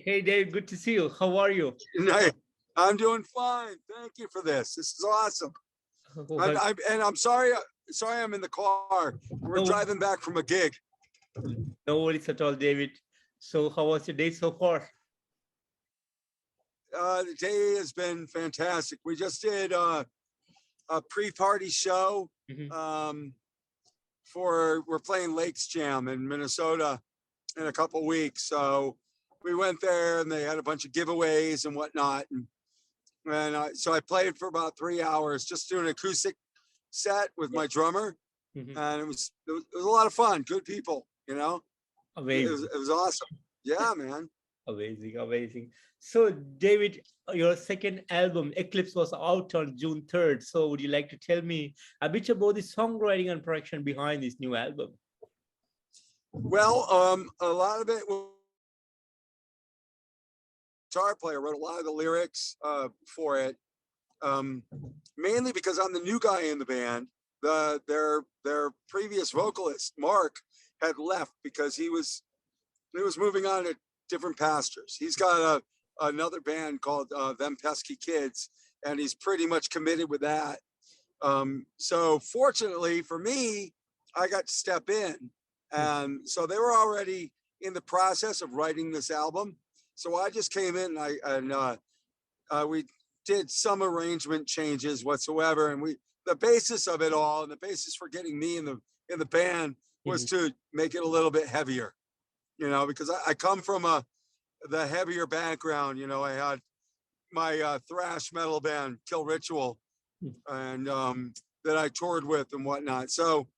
Hey Dave, good to see you. How are you? Hey, I'm doing fine. Thank you for this. This is awesome. Well, And I'm sorry. Sorry, I'm in the car. We're no, driving back from a gig. no worries at all, David. So how was your day so far? The day has been fantastic. We just did a pre-party show Mhm. we're playing Lakes Jam in Minnesota in a couple weeks. So we went there and they had a bunch of giveaways and whatnot. So I played for about 3 hours, just doing an acoustic set with Yeah. my drummer. Mhm. And it was a lot of fun. Good people, you know. Amazing, It was awesome. Yeah, man. amazing, amazing. So David, your second album, Eclipse, was out on June 3rd. So would you like to tell me a bit about the songwriting and production behind this new album? Well, a lot of it was guitar player wrote a lot of the lyrics for it. Mainly because I'm the new guy in the band. Their previous vocalist Mark had left because he was moving on to different pastures. He's got another band called Them Pesky Kids, and he's pretty much committed with that. So fortunately for me, I got to step in, and so they were already in the process of writing this album. So I just came in and we did some arrangement changes whatsoever, and the basis of it all, and the basis for getting me in the band was to make it a little bit heavier, because I come from the heavier background. I had my thrash metal band Kill Ritual, and that I toured with and whatnot. So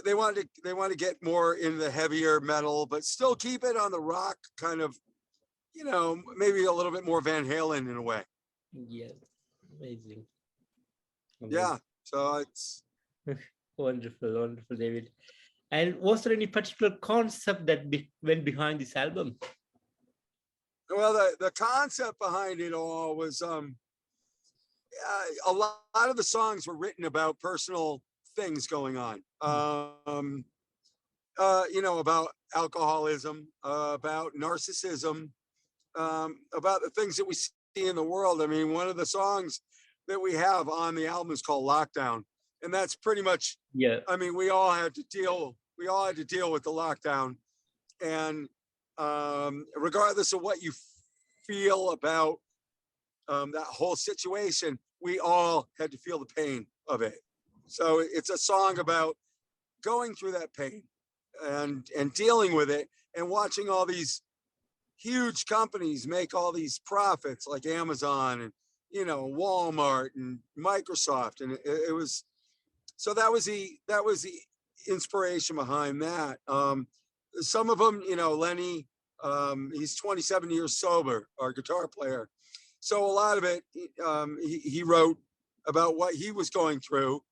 they wanted to get more into the heavier metal, but still keep it on the rock kind of, maybe a little bit more Van Halen in a way. Yeah, amazing, amazing. Yeah. So it's Wonderful, wonderful, David. And was there any particular concept that went behind this album? well, the concept behind it all was a lot of the songs were written about personal things going on. About alcoholism, about narcissism, about the things that we see in the world. I mean, one of the songs that we have on the album is called Lockdown. And that's pretty much, Yeah. I mean, we all had to deal with the lockdown. And regardless of what you feel about that whole situation, we all had to feel the pain of it. So it's a song about going through that pain and dealing with it, and watching all these huge companies make all these profits, like Amazon and Walmart and Microsoft, and it was so that was the inspiration behind that. Some of them, Lenny, he's 27 years sober, our guitar player. So a lot of it, he wrote about what he was going through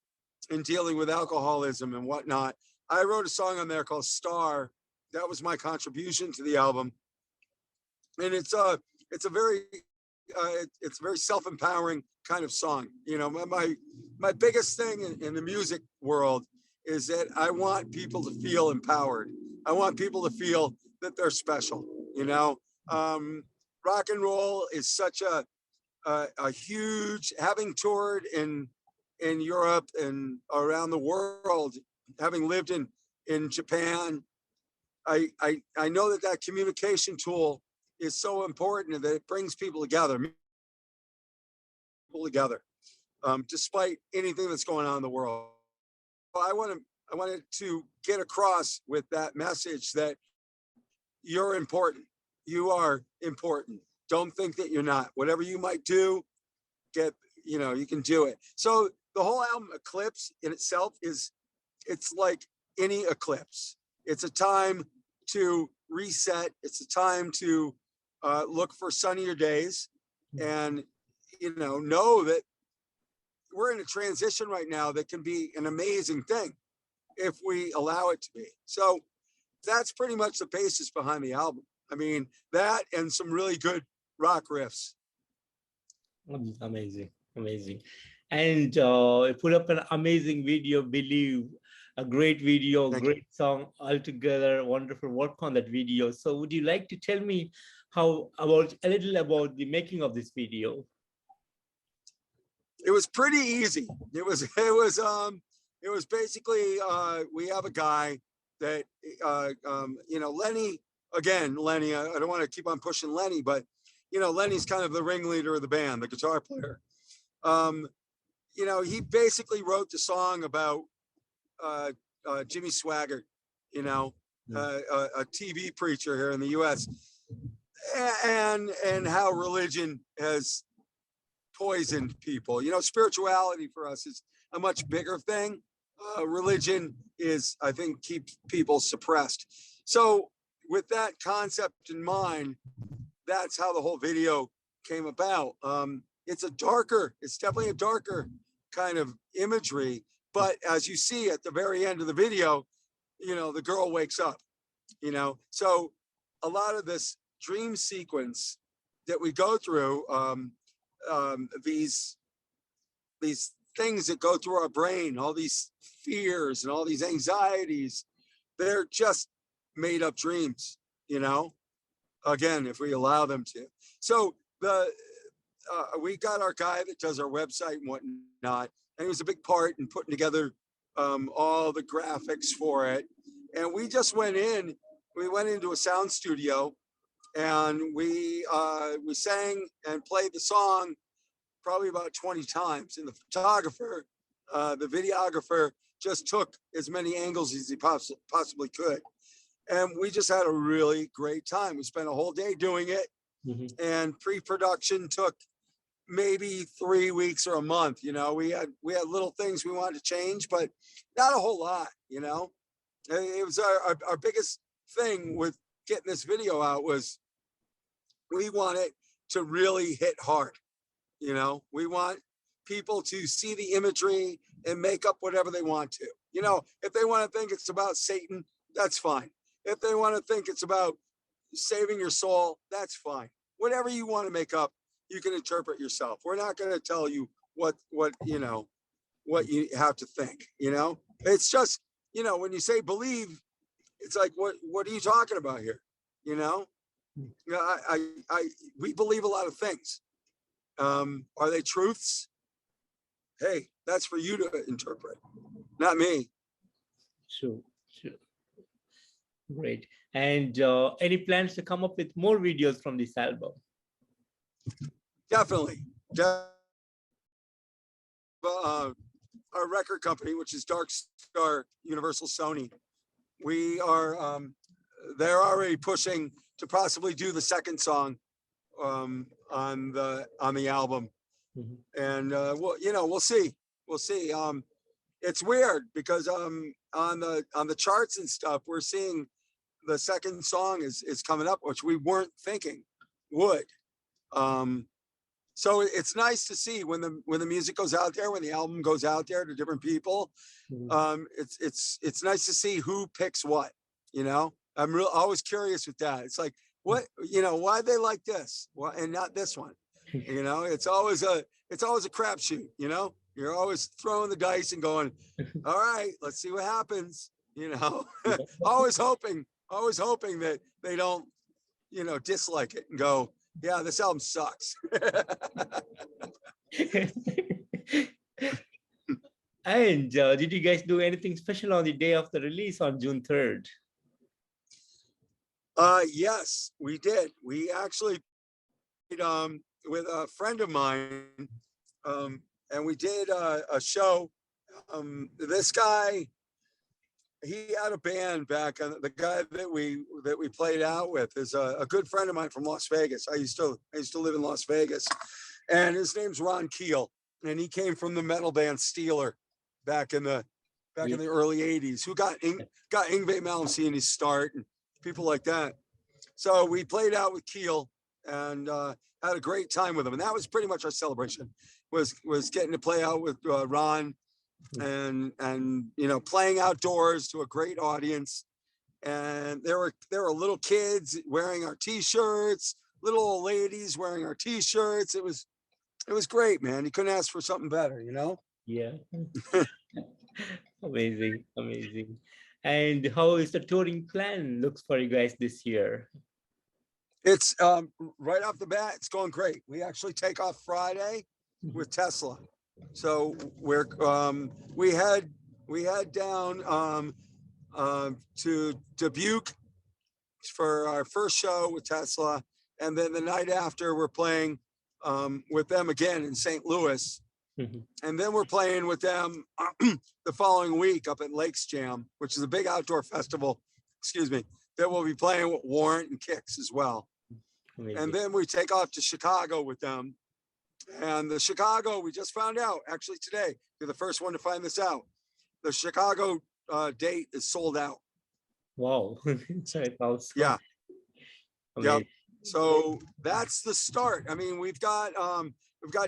in dealing with alcoholism and whatnot. I wrote a song on there called Star. That was my contribution to the album. And it's a very self-empowering kind of song. My biggest thing in the music world is that I want people to feel empowered. I want people to feel that they're special. Rock and roll is such a huge, having toured in Europe and around the world, having lived in Japan, I know that communication tool is so important, that it brings people together, despite anything that's going on in the world. I wanted to get across with that message that you're important. You are important. Don't think that you're not. Whatever you might do, you can do it. So the whole album Eclipse in itself it's like any eclipse. It's a time to reset. It's a time to look for sunnier days, and know that we're in a transition right now that can be an amazing thing if we allow it to be. So that's pretty much the basis behind the album. I mean, that and some really good rock riffs. Amazing, amazing. And you put up an amazing video, Believe, a great video, Thank great song altogether, wonderful work on that video. So would you like to tell me how about a little about the making of this video? It was pretty easy. It was basically we have a guy that Lenny, again, Lenny, I don't want to keep on pushing Lenny, but Lenny's kind of the ringleader of the band, the guitar player. He basically wrote the song about Jimmy Swaggart, a TV preacher here in the US, and how religion has poisoned people. Spirituality for us is a much bigger thing. Religion is, I think, keeps people suppressed. So with that concept in mind, that's how the whole video came about. It's definitely a darker kind of imagery, but as you see at the very end of the video, the girl wakes up, so a lot of this dream sequence that we go through, these things that go through our brain, all these fears and all these anxieties, they're just made up dreams, again, if we allow them to. So we got our guy that does our website and whatnot, and he was a big part in putting together all the graphics for it. And we just went into a sound studio, and we sang and played the song probably about 20 times. And the photographer, the videographer, just took as many angles as he possibly could. And we just had a really great time. We spent a whole day doing it. Mm-hmm. And pre-production took maybe 3 weeks or a month. We had little things we wanted to change, but not a whole lot. It was our biggest thing with getting this video out was we want it to really hit hard. We want people to see the imagery and make up whatever they want to. If they want to think it's about Satan, that's fine. If they want to think it's about saving your soul, that's fine. Whatever you want to make up, you can interpret yourself. We're not going to tell you what you have to think. It's just, when you say believe, it's like, what are you talking about here? We believe a lot of things. Are they truths? Hey, that's for you to interpret, not me. Sure. Great. And any plans to come up with more videos from this album? Definitely. Our record company, which is Dark Star Universal Sony, we are they're already pushing to possibly do the second song on the album. Mm-hmm. And we'll see. It's weird because on the charts and stuff, we're seeing the second song is coming up, which we weren't thinking would. So it's nice to see when the music goes out there, when the album goes out there to different people. Mm-hmm. It's nice to see who picks what. I'm always curious with that. It's like, what, why they like this, and not this one. It's always a crapshoot. You're always throwing the dice and going, all right, let's see what happens. Always hoping that they don't, dislike it and go, yeah, this album sucks. And did you guys do anything special on the day of the release on June 3rd? Yes, we did. We actually with a friend of mine, and we did a show. This guy, he had a band back, and the guy that we played out with is a good friend of mine from Las Vegas. I used to live in Las Vegas, and his name's Ron Keel, and he came from the metal band Steeler back in the early '80s. Who got Yngwie Malmsteen his start and people like that. So we played out with Keel and had a great time with him, and that was pretty much our celebration. Was getting to play out with Ron. And playing outdoors to a great audience, and there were little kids wearing our t-shirts, little old ladies wearing our t-shirts. It was great, man. You couldn't ask for something better, Yeah. Amazing. And how is the touring plan looks for you guys this year? It's right off the bat, it's going great. We actually take off Friday with Tesla. So we head down to Dubuque for our first show with Tesla, and then the night after we're playing with them again in St. Louis, and then we're playing with them the following week up at Lakes Jam, which is a big outdoor festival. Excuse me. That we'll be playing with Warrant and Kicks as well. Amazing. And then we take off to Chicago with them. And the Chicago, we just found out actually today. You're the first one to find this out. The Chicago date is sold out. Wow. Sorry, awesome. Yeah. Amazing. Yep. So that's the start. I mean, we've got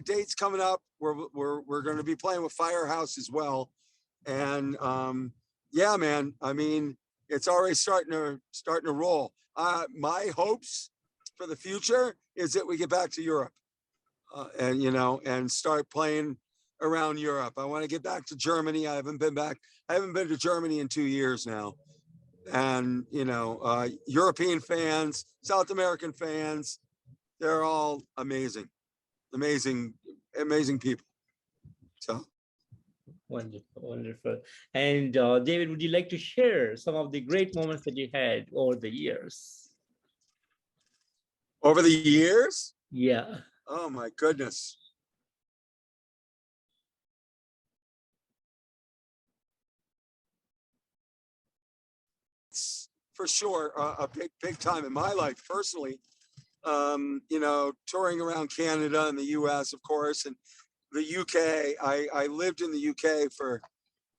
dates coming up. We're going to be playing with Firehouse as well. And yeah, man. I mean, it's already starting to roll. My hopes for the future is that we get back to Europe, and and start playing around Europe. I want to get back to Germany. I haven't been to Germany in 2 years now. And European fans, South American fans, they're all amazing people. So wonderful. And David, would you like to share some of the great moments that you had over the years? Over the years? Yeah. Oh my goodness. It's for sure a big time in my life personally. Touring around Canada and the US, of course, and the UK. I lived in the UK for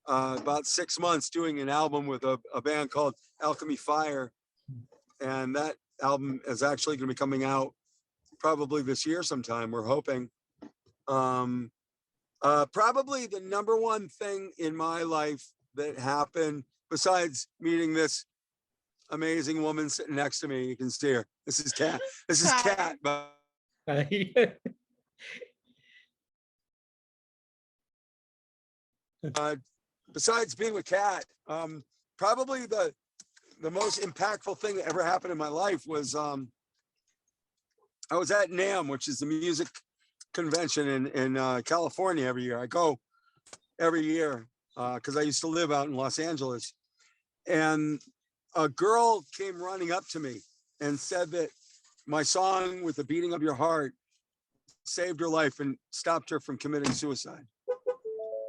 about 6 months doing an album with a band called Alchemy Fire. And that album is actually going to be coming out probably this year sometime, we're hoping. Probably the number one thing in my life that happened, besides meeting this amazing woman sitting next to me, you can see her. This is Kat. This is Kat. Besides being with Kat, probably the most impactful thing that ever happened in my life was I was at NAMM, which is the music convention in California every year. I go every year because I used to live out in Los Angeles. And a girl came running up to me and said that my song With the Beating of Your Heart saved her life and stopped her from committing suicide.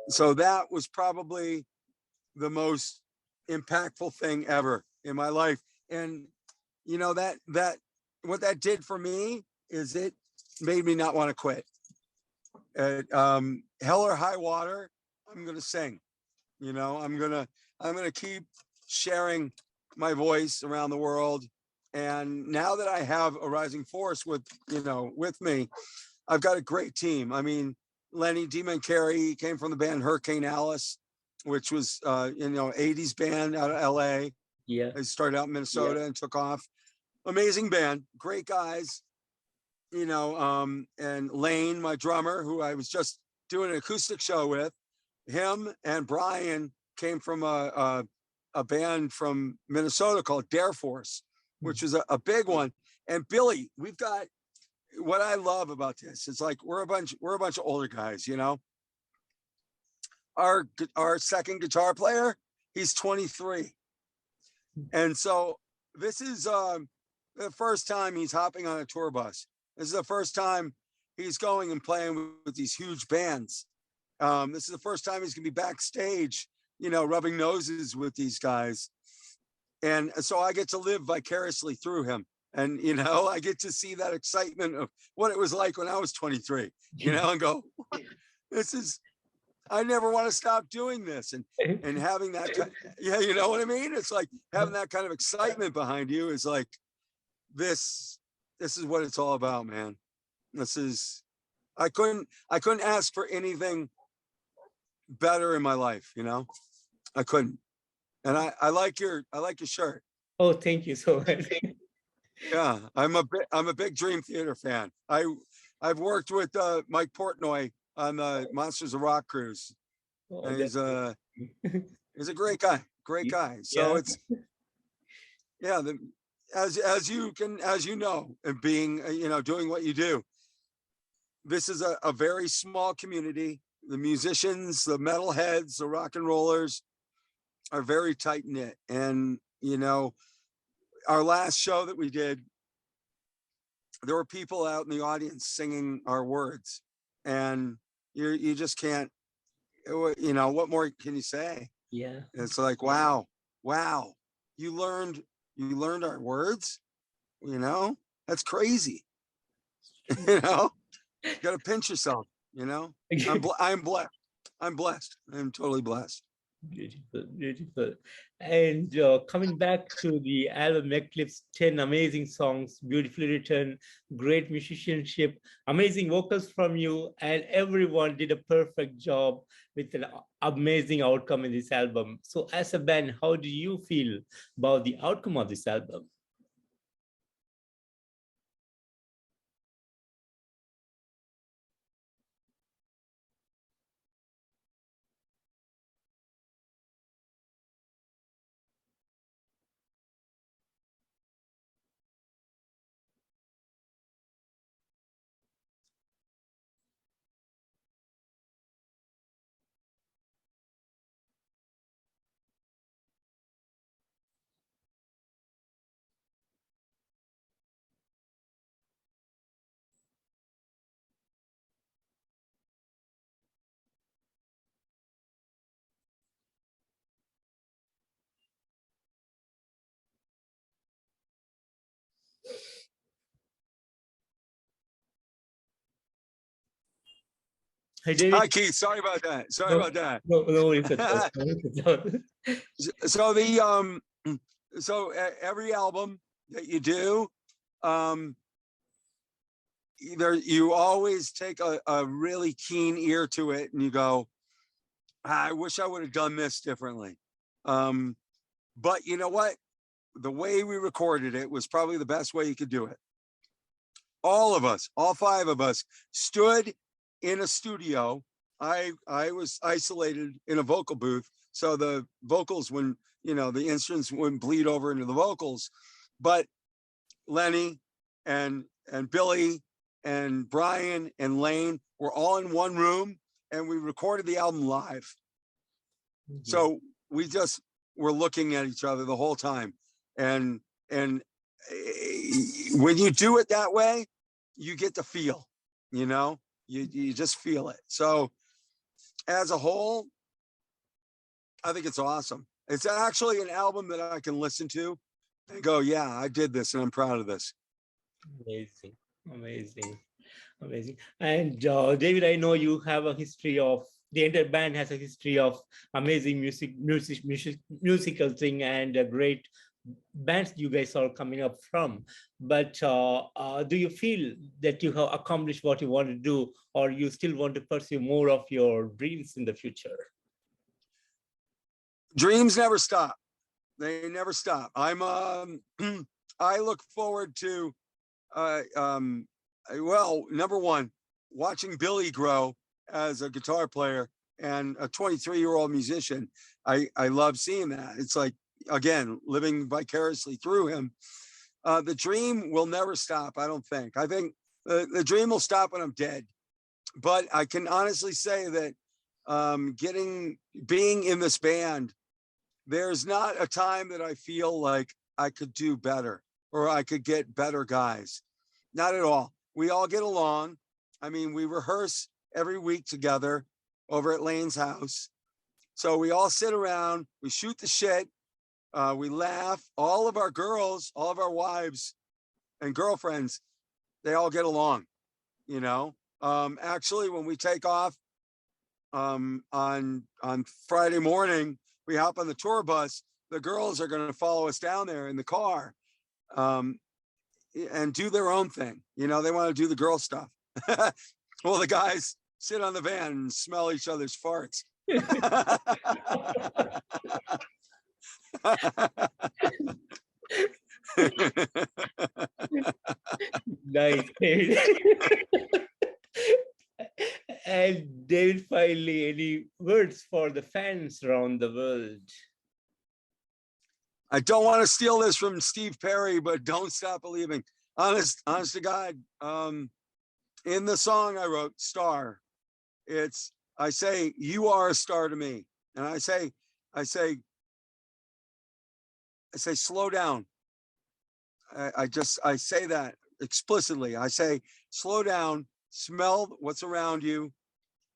So that was probably the most impactful thing ever in my life. And that what that did for me is it made me not want to quit. Hell or high water, I'm gonna sing. I'm gonna keep sharing my voice around the world. And now that I have a rising force with me, I've got a great team. I mean, Lenny DiMancari came from the band Hurricane Alice, which was 80s band out of LA. Yeah. I started out in Minnesota and took off. Amazing band, great guys. And Lane, my drummer, who I was just doing an acoustic show with, him and Brian came from a band from Minnesota called Dare Force, which was a big one. And Billy, we've got, what I love about this is like we're a bunch of older guys. Our second guitar player, he's 23, and so this is the first time he's hopping on a tour bus. This is the first time he's going and playing with these huge bands. This is the first time he's gonna be backstage, rubbing noses with these guys. And so I get to live vicariously through him. And, I get to see that excitement of what it was like when I was 23, and go, I never want to stop doing this. And having that, you know what I mean? It's like having that kind of excitement behind you is like, this is what it's all about, man. I couldn't ask for anything better in my life, I couldn't. And I like your shirt. Oh, thank you so much. Yeah, I'm a big Dream Theater fan. I've worked with Mike Portnoy on the Monsters of Rock cruise. Oh, He's a great guy. So it's as you know, and being doing what you do, this is a very small community. The musicians, the metalheads, the rock and rollers are very tight knit. And our last show that we did, there were people out in the audience singing our words, and you just can't, what more can you say? Yeah. It's like, wow, you learned our words, that's crazy. You gotta pinch yourself. I'm blessed. I'm totally blessed. Beautiful, beautiful. And coming back to the album Eclipse, 10 amazing songs, beautifully written, great musicianship, amazing vocals from you, and everyone did a perfect job with an amazing outcome in this album. So as a band, how do you feel about the outcome of this album? Hey, David. Hi, Keith. Sorry about that. No worries at all. No worries at all. So every album that you do, either you always take a really keen ear to it, and you go, I wish I would have done this differently. But you know what? The way we recorded it was probably the best way you could do it. All of us, all five of us, stood in a studio. I was isolated in a vocal booth, so the vocals, when the instruments wouldn't bleed over into the vocals. But Lenny and Billy and Brian and Lane were all in one room, and we recorded the album live. Mm-hmm. So we just were looking at each other the whole time, and when you do it that way, you get to feel, you just feel it. So as a whole, I think it's awesome. It's actually an album that I can listen to and go, yeah, I did this and I'm proud of this. Amazing. And David, I know you have a history of, the entire band has a history of amazing musical thing, and a great bands you guys are coming up from. But do you feel that you have accomplished what you want to do, or you still want to pursue more of your dreams in the future? Dreams never stop. They never stop. I look forward to, well, number one, watching Billy grow as a guitar player and a 23-year-old musician. I love seeing that. It's like, again, living vicariously through him. The dream will never stop, I don't think. I think the dream will stop when I'm dead. But I can honestly say that being in this band, there's not a time that I feel like I could do better or I could get better guys. Not at all. We all get along. I mean, we rehearse every week together over at Lane's house. So we all sit around, we shoot the shit, we laugh. All of our girls, all of our wives and girlfriends, they all get along, Actually, when we take off on Friday morning, we hop on the tour bus. The girls are going to follow us down there in the car and do their own thing. They want to do the girl stuff. Well, the guys sit on the van and smell each other's farts. Nice. And David, finally, any words for the fans around the world? I don't want to steal this from Steve Perry, but don't stop believing. Honest to God. In the song I wrote, Star, I say, you are a star to me. And I say, slow down. I say that explicitly. I say, slow down, smell what's around you,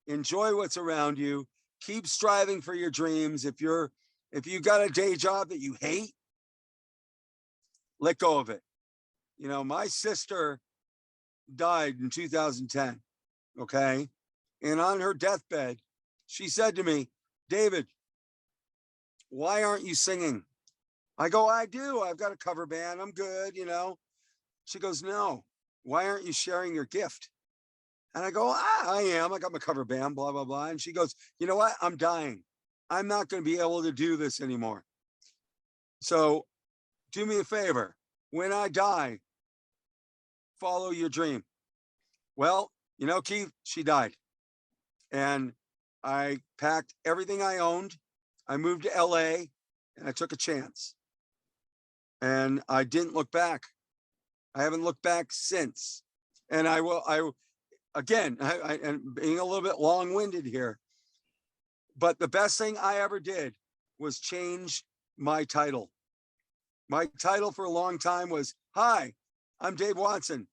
enjoy what's around you, keep striving for your dreams. If you got a day job that you hate, let go of it. You know, my sister died in 2010. Okay. And on her deathbed, she said to me, David, why aren't you singing? I go, I do. I've got a cover band. I'm good, you know. She goes, no, why aren't you sharing your gift? And I go, I am. I got my cover band, blah, blah, blah. And she goes, you know what? I'm dying. I'm not going to be able to do this anymore. So do me a favor. When I die, follow your dream. Well, you know, Keith, she died. And I packed everything I owned. I moved to LA and I took a chance. And I didn't look back. I haven't looked back since. And again, and being a little bit long-winded here, but the best thing I ever did was change my title. My title for a long time was, hi, I'm Dave Watson.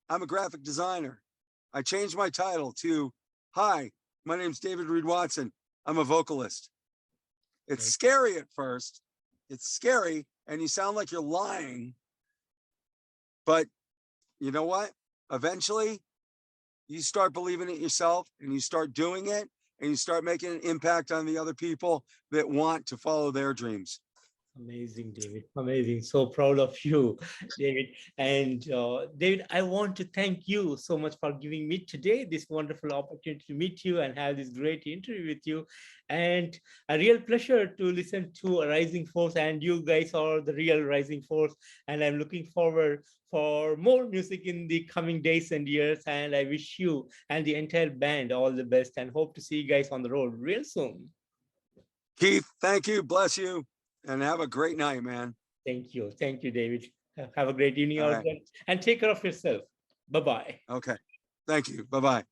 I'm a graphic designer. I changed my title to, hi, my name's David Reed Watson. I'm a vocalist. It's scary at first. It's scary, and you sound like you're lying. But you know what? Eventually, you start believing it yourself, and you start doing it, and you start making an impact on the other people that want to follow their dreams. Amazing, David. Amazing. So proud of you, David. And David, I want to thank you so much for giving me today this wonderful opportunity to meet you and have this great interview with you. And a real pleasure to listen to a rising force. And you guys are the real rising force. And I'm looking forward for more music in the coming days and years. And I wish you and the entire band all the best and hope to see you guys on the road real soon. Keith, thank you. Bless you. And have a great night, man. Thank you. Thank you, David. Have a great evening All out right. there and take care of yourself. Bye-bye. Okay. Thank you. Bye-bye.